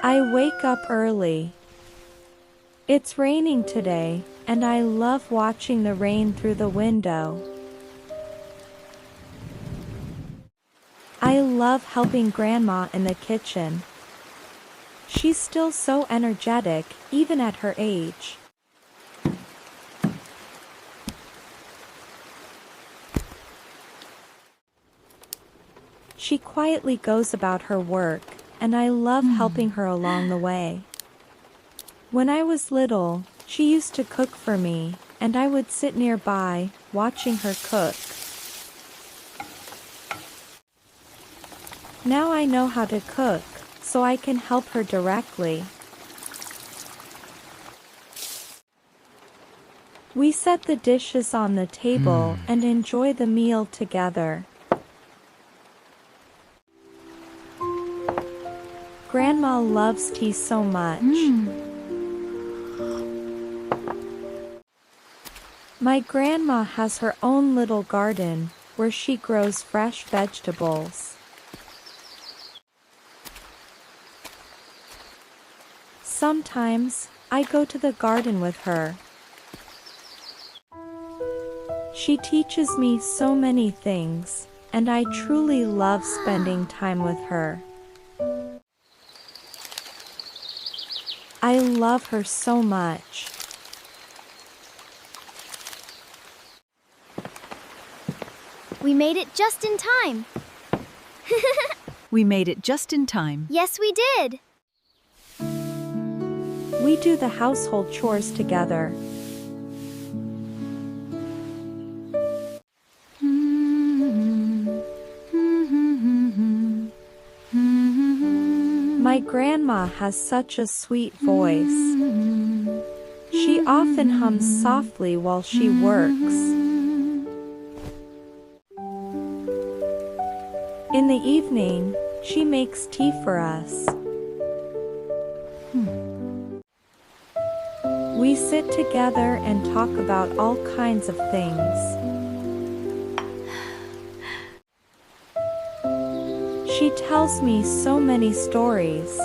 I wake up early. It's raining today, and I love watching the rain through the window. I love helping Grandma in the kitchen. She's still so energetic, even at her age. She quietly goes about her work, and I love helping her along the way. When I was little, she used to cook for me, and I would sit nearby, watching her cook. Now I know how to cook, so I can help her directly. We set the dishes on the table and enjoy the meal together. Grandma loves tea so much. My grandma has her own little garden, where she grows fresh vegetables. Sometimes, I go to the garden with her. She teaches me so many things, and I truly love spending time with her. I love her so much. We made it just in time. We made it just in time. Yes, we did. We do the household chores together. My grandma has such a sweet voice. She often hums softly while she works. In the evening, she makes tea for us. We sit together and talk about all kinds of things. She tells me so many stories.